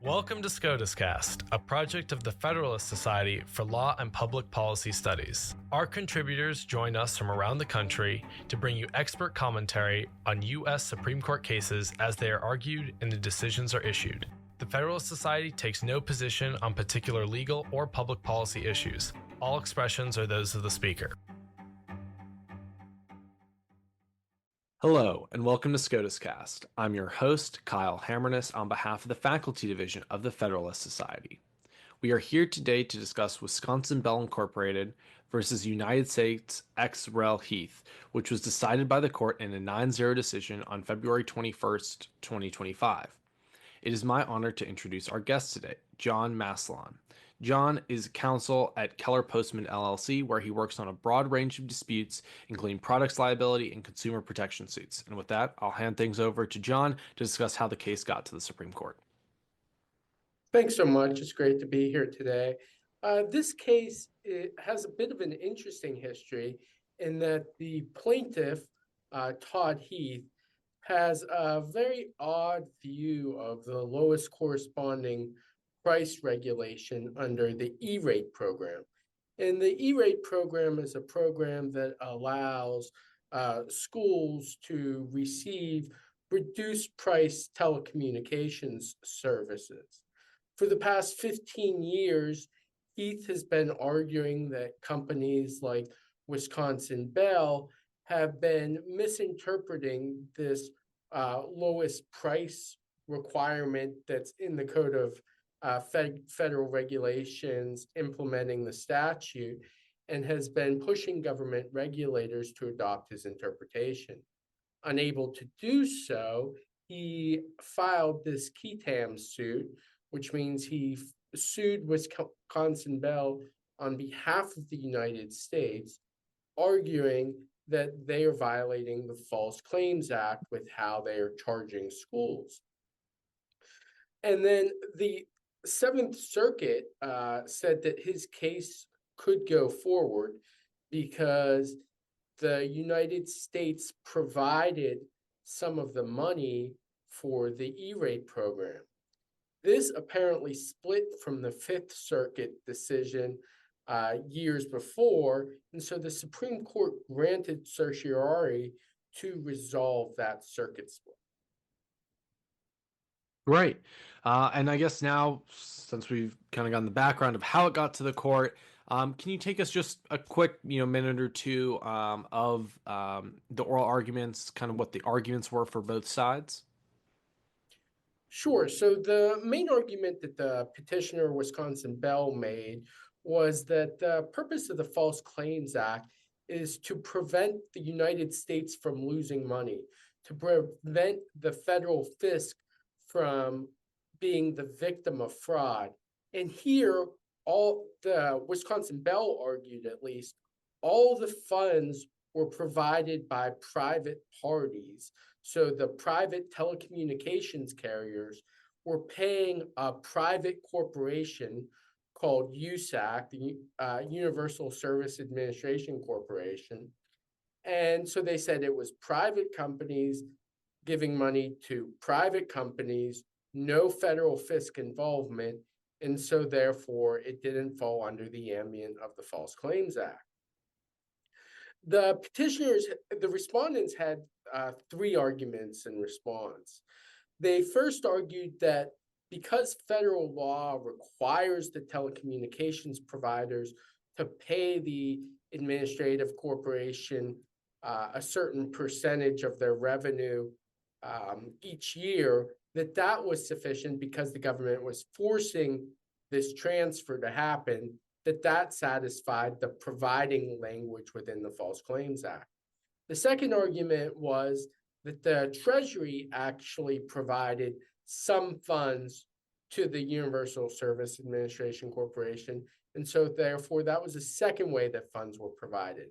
Welcome to SCOTUScast, a project of the Federalist Society for Law and Public Policy Studies. Our contributors join us from around the country to bring you expert commentary on U.S. Supreme Court cases as they are argued and the decisions are issued. The Federalist Society takes no position on particular legal or public policy issues. All expressions are those of the speaker. Hello, and welcome to SCOTUScast. I'm your host, Kyle Hammerness, on behalf of the Faculty Division of the Federalist Society. We are here today to discuss Wisconsin Bell Incorporated versus United States ex rel. Heath, which was decided by the court in a 9-0 decision on February 21st, 2025. It is my honor to introduce our guest today, John Masslon. John is counsel at Keller Postman LLC, where he works on a broad range of disputes, including products liability and consumer protection suits. And with that, I'll hand things over to John to discuss how the case got to the Supreme Court. Thanks so much. It's great to be here today. This case has a bit of an interesting history in that the plaintiff, Todd Heath, has a very odd view of the lowest corresponding price regulation under the E-rate program. And the E-rate program is a program that allows schools to receive reduced price telecommunications services. For the past 15 years, Heath has been arguing that companies like Wisconsin Bell have been misinterpreting this lowest price requirement that's in the Code of federal regulations implementing the statute, and has been pushing government regulators to adopt his interpretation. Unable to do so, he filed this QTAM suit, which means he sued Wisconsin Bell on behalf of the United States, arguing that they are violating the False Claims Act with how they are charging schools. And then the Seventh Circuit said that his case could go forward because the United States provided some of the money for the E-rate program. This apparently split from the Fifth Circuit decision years before, and so the Supreme Court granted certiorari to resolve that circuit split. Great. And I guess now, since we've kind of gotten the background of how it got to the court, can you take us just a quick, minute or two of the oral arguments, kind of what the arguments were for both sides? Sure. So the main argument that the petitioner, Wisconsin Bell, made was that the purpose of the False Claims Act is to prevent the United States from losing money, to prevent the federal fisc from being the victim of fraud. And here, all the Wisconsin Bell argued, at least, all the funds were provided by private parties. So the private telecommunications carriers were paying a private corporation called USAC, the Universal Service Administration Corporation. And so they said it was private companies giving money to private companies, no federal fisc involvement, and so therefore it didn't fall under the ambient of the False Claims Act. The respondents had three arguments in response. They first argued that because federal law requires the telecommunications providers to pay the administrative corporation a certain percentage of their revenue each year, that was sufficient because the government was forcing this transfer to happen, that satisfied the providing language within the False Claims Act. The second argument was that the Treasury actually provided some funds to the Universal Service Administration Corporation, and so therefore that was a second way that funds were provided.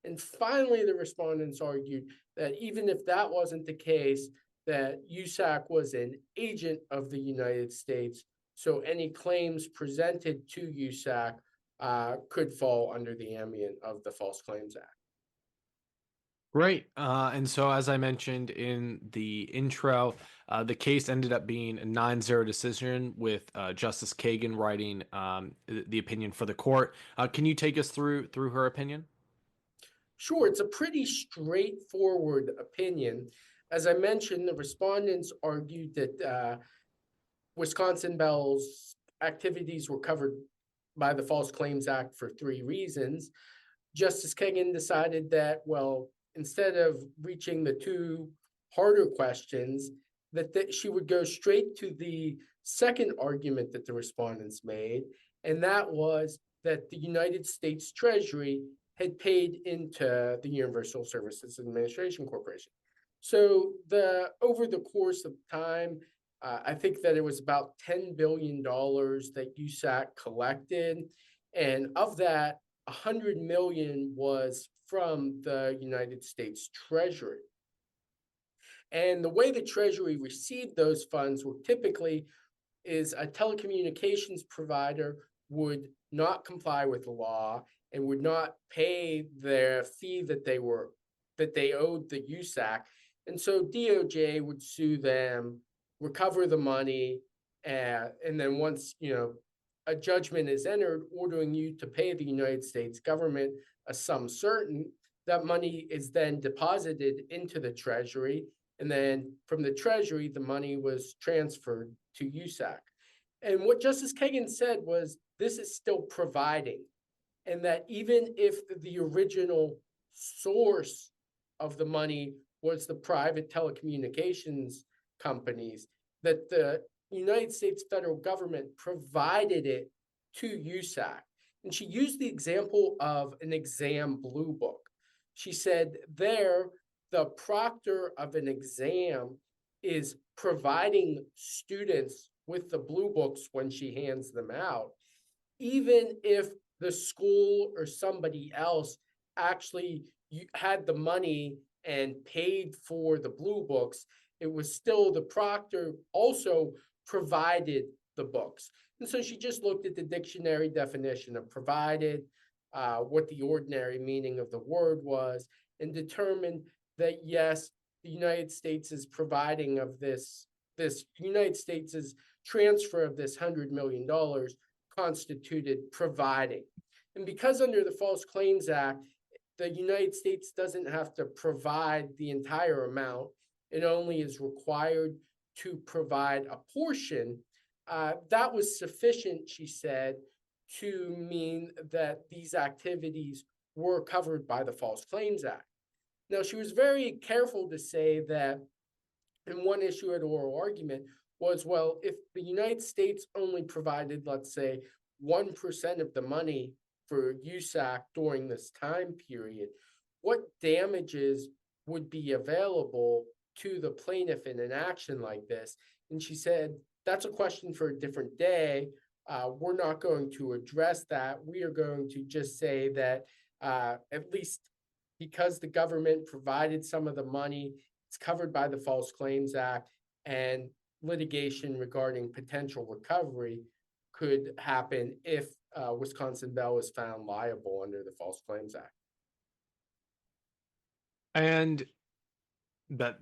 And finally, the respondents argued that even if that wasn't the case, that USAC was an agent of the United States, so any claims presented to USAC could fall under the ambient of the False Claims Act. Great. And so, as I mentioned in the intro, the case ended up being a 9-0 decision with Justice Kagan writing the opinion for the court. Can you take us through her opinion? Sure, it's a pretty straightforward opinion. As I mentioned, the respondents argued that Wisconsin Bell's activities were covered by the False Claims Act for three reasons. Justice Kagan decided that, well, instead of reaching the two harder questions, that she would go straight to the second argument that the respondents made, and that was that the United States Treasury had paid into the Universal Services Administration Corporation. So over the course of time, I think that it was about $10 billion that USAC collected. And of that, 100 million was from the United States Treasury. And the way the Treasury received those funds were typically is a telecommunications provider would not comply with the law and would not pay their fee that they owed the USAC. And so DOJ would sue them, recover the money, and then once a judgment is entered ordering you to pay the United States government a sum certain, that money is then deposited into the Treasury. And then from the Treasury, the money was transferred to USAC. And what Justice Kagan said was this is still providing, and that even if the original source of the money was the private telecommunications companies, that the United States federal government provided it to USAC. And she used the example of an exam blue book. She said there, the proctor of an exam is providing students with the blue books when she hands them out, even if the school or somebody else actually had the money and paid for the blue books. It was still the proctor also provided the books. And so she just looked at the dictionary definition of provided, what the ordinary meaning of the word was, and determined that yes, the United States is providing of this United States' transfer of this $100 million constituted providing. And because under the False Claims Act, the United States doesn't have to provide the entire amount, it only is required to provide a portion. That was sufficient, she said, to mean that these activities were covered by the False Claims Act. Now, she was very careful to say that in one issue at oral argument was, well, if the United States only provided, let's say, 1% of the money for USAC during this time period, what damages would be available to the plaintiff in an action like this? And she said, that's a question for a different day. We're not going to address that. We are going to just say that at least because the government provided some of the money, it's covered by the False Claims Act, and litigation regarding potential recovery could happen if Wisconsin Bell is found liable under the False Claims Act. And that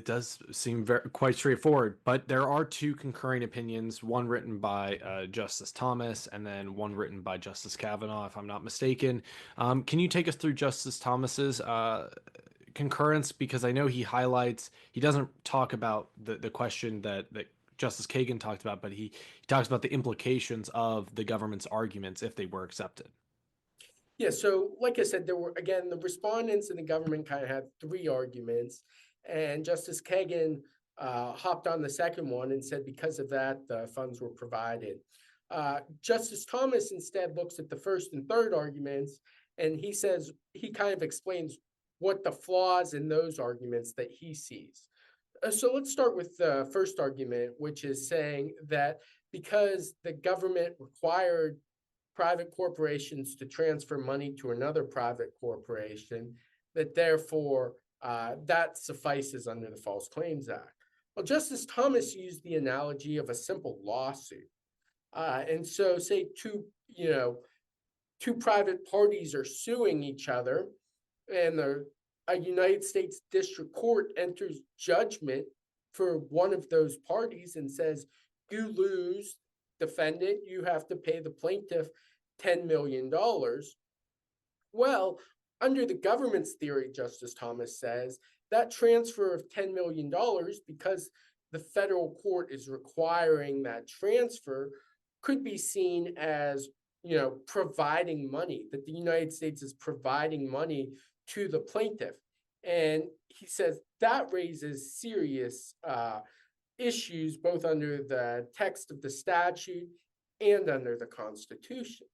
does seem quite straightforward, but there are two concurring opinions, one written by Justice Thomas and then one written by Justice Kavanaugh, if I'm not mistaken. Can you take us through Justice Thomas's concurrence? Because I know he doesn't talk about the question that Justice Kagan talked about, but he talks about the implications of the government's arguments if they were accepted. Yeah, so like I said, there were, again, the respondents and the government kind of had three arguments, and Justice Kagan hopped on the second one and said because of that, the funds were provided. Justice Thomas instead looks at the first and third arguments, and he kind of explains what the flaws in those arguments that he sees. So let's start with the first argument, which is saying that because the government required private corporations to transfer money to another private corporation, that therefore that suffices under the False Claims Act. Well, Justice Thomas used the analogy of a simple lawsuit. And so say two private parties are suing each other, and a United States District Court enters judgment for one of those parties and says, you lose, defendant, you have to pay the plaintiff $10 million. Well, under the government's theory, Justice Thomas says, that transfer of $10 million, because the federal court is requiring that transfer, could be seen as, providing money, that the United States is providing money to the plaintiff. And he says that raises serious issues, both under the text of the statute and under the Constitution.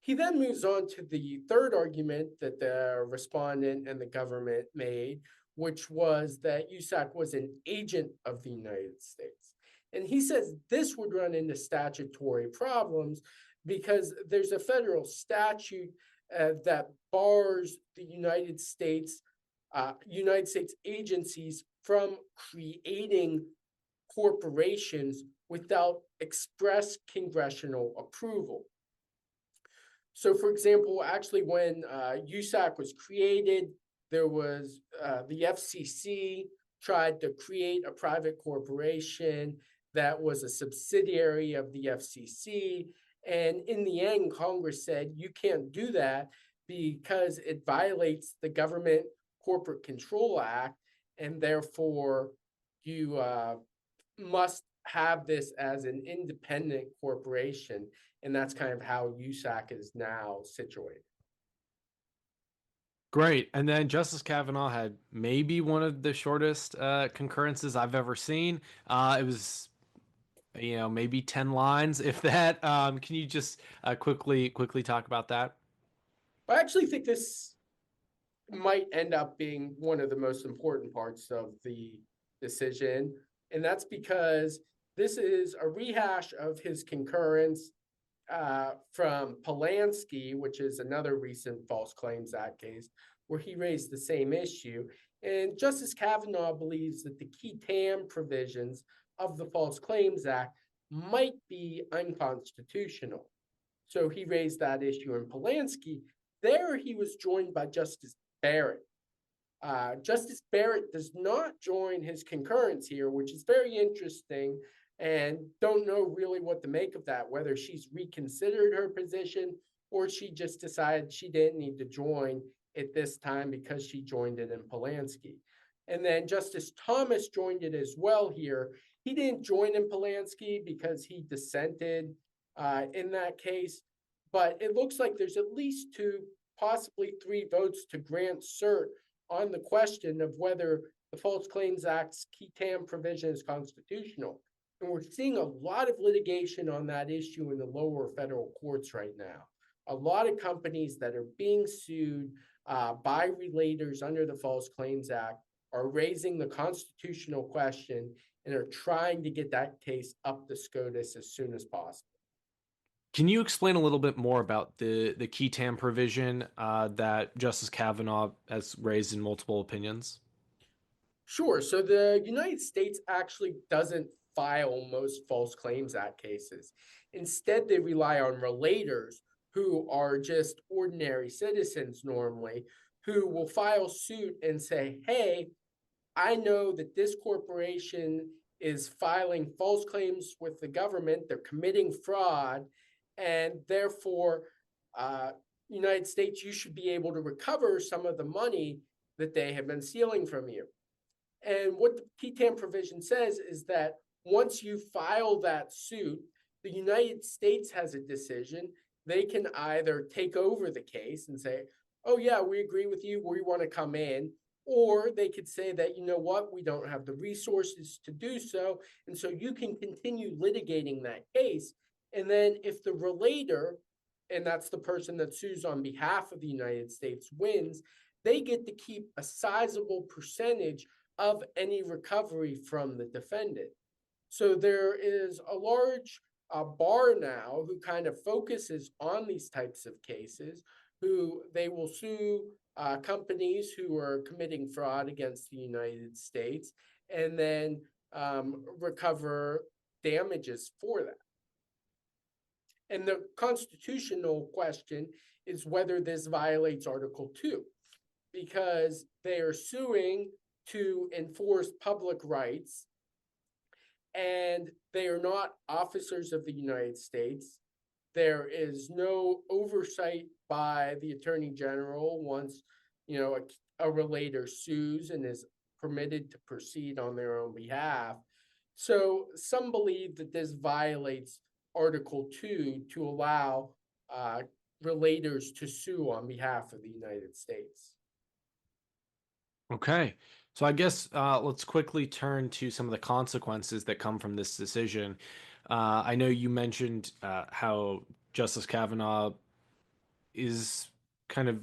He then moves on to the third argument that the respondent and the government made, which was that USAC was an agent of the United States. And he says this would run into statutory problems because there's a federal statute that bars the United States agencies from creating corporations without express congressional approval. So, for example, actually, when USAC was created, there was the FCC tried to create a private corporation that was a subsidiary of the FCC. And in the end, Congress said, you can't do that because it violates the Government Corporate Control Act, and therefore you must have this as an independent corporation. And that's kind of how USAC is now situated. Great. And then Justice Kavanaugh had maybe one of the shortest concurrences I've ever seen. It was, maybe 10 lines, if that. Can you just quickly talk about that? I actually think this might end up being one of the most important parts of the decision. And that's because this is a rehash of his concurrence from Polanski, which is another recent False Claims Act case, where he raised the same issue. And Justice Kavanaugh believes that the qui tam provisions of the False Claims Act might be unconstitutional. So he raised that issue in Polanski. There he was joined by Justice Barrett. Justice Barrett does not join his concurrence here, which is very interesting, and don't know really what to make of that, whether she's reconsidered her position or she just decided she didn't need to join it this time because she joined it in Polanski. And then Justice Thomas joined it as well here. He didn't join in Polanski because he dissented in that case, but it looks like there's at least 2, possibly 3 votes to grant cert on the question of whether the False Claims Act's qui tam provision is constitutional. And we're seeing a lot of litigation on that issue in the lower federal courts right now. A lot of companies that are being sued by relators under the False Claims Act are raising the constitutional question and are trying to get that case up to SCOTUS as soon as possible. Can you explain a little bit more about the qui tam provision that Justice Kavanaugh has raised in multiple opinions? Sure. So the United States actually doesn't file most False Claims Act cases. Instead, they rely on relators who are just ordinary citizens normally, who will file suit and say, hey, I know that this corporation is filing false claims with the government, they're committing fraud, and therefore, United States, you should be able to recover some of the money that they have been stealing from you. And what the qui tam provision says is that once you file that suit, the United States has a decision. They can either take over the case and say, oh yeah, we agree with you, we want to come in, or they could say that, you know what, we don't have the resources to do so, and so you can continue litigating that case. And then if the relator, and that's the person that sues on behalf of the United States, wins, they get to keep a sizable percentage of any recovery from the defendant. So there is a large bar now who kind of focuses on these types of cases, who they will sue companies who are committing fraud against the United States and then recover damages for that. And the constitutional question is whether this violates Article 2. because they are suing to enforce public rights, and they are not officers of the United States. There is no oversight by the Attorney General once, a relator sues and is permitted to proceed on their own behalf. So some believe that this violates Article 2 to allow relators to sue on behalf of the United States. Okay. So I guess let's quickly turn to some of the consequences that come from this decision. I know you mentioned how Justice Kavanaugh is kind of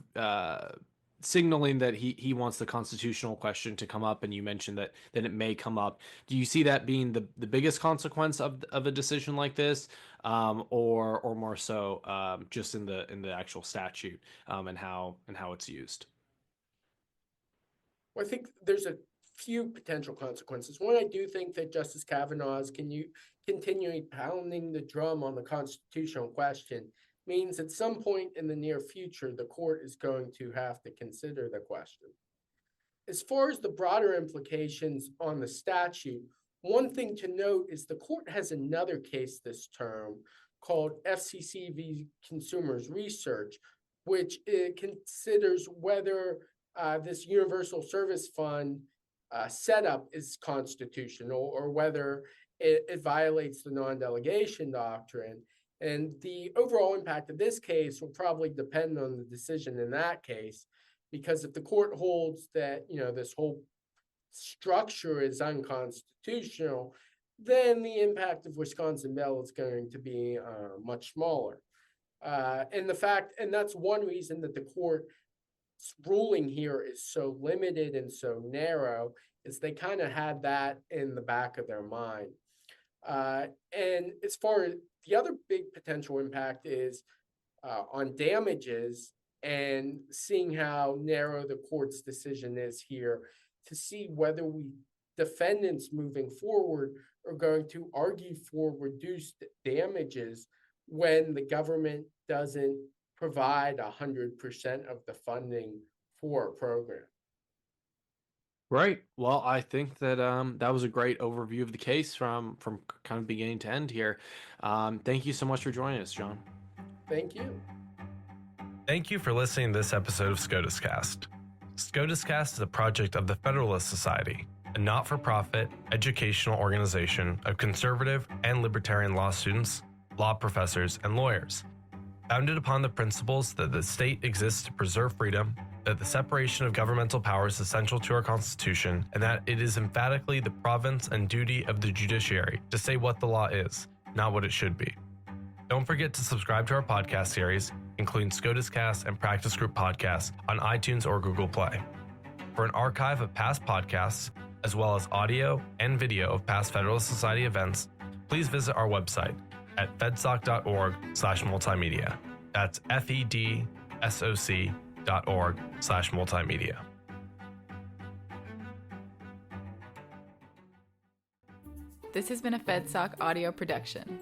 signaling that he wants the constitutional question to come up, and you mentioned that it may come up. Do you see that being the biggest consequence of a decision like this, or more so just in the actual statute and how it's used? Well, I think there's a few potential consequences. One, I do think that Justice Kavanaugh's continuing pounding the drum on the constitutional question means at some point in the near future, the court is going to have to consider the question. As far as the broader implications on the statute, one thing to note is the court has another case this term called FCC v. Consumers Research, which considers whether this Universal Service Fund setup is constitutional or whether it violates the non-delegation doctrine. And the overall impact of this case will probably depend on the decision in that case, because if the court holds that, this whole structure is unconstitutional, then the impact of Wisconsin Bell is going to be much smaller. And that's one reason that the court's ruling here is so limited and so narrow, is they kind of had that in the back of their mind. And as far as the other big potential impact is on damages, and seeing how narrow the court's decision is here, to see whether defendants moving forward are going to argue for reduced damages when the government doesn't provide 100% of the funding for a program. Right. Well, I think that that was a great overview of the case from kind of beginning to end here. Thank you so much for joining us, John. Thank you. Thank you for listening to this episode of SCOTUScast. SCOTUScast is a project of the Federalist Society, a not-for-profit educational organization of conservative and libertarian law students, law professors, and lawyers. Founded upon the principles that the state exists to preserve freedom, that the separation of governmental powers is essential to our Constitution, and that it is emphatically the province and duty of the judiciary to say what the law is, not what it should be. Don't forget to subscribe to our podcast series, including SCOTUScast and Practice Group podcasts on iTunes or Google Play. For an archive of past podcasts, as well as audio and video of past Federalist Society events, please visit our website at fedsoc.org/multimedia. That's fedsoc.org/multimedia. This has been a FedSoc audio production.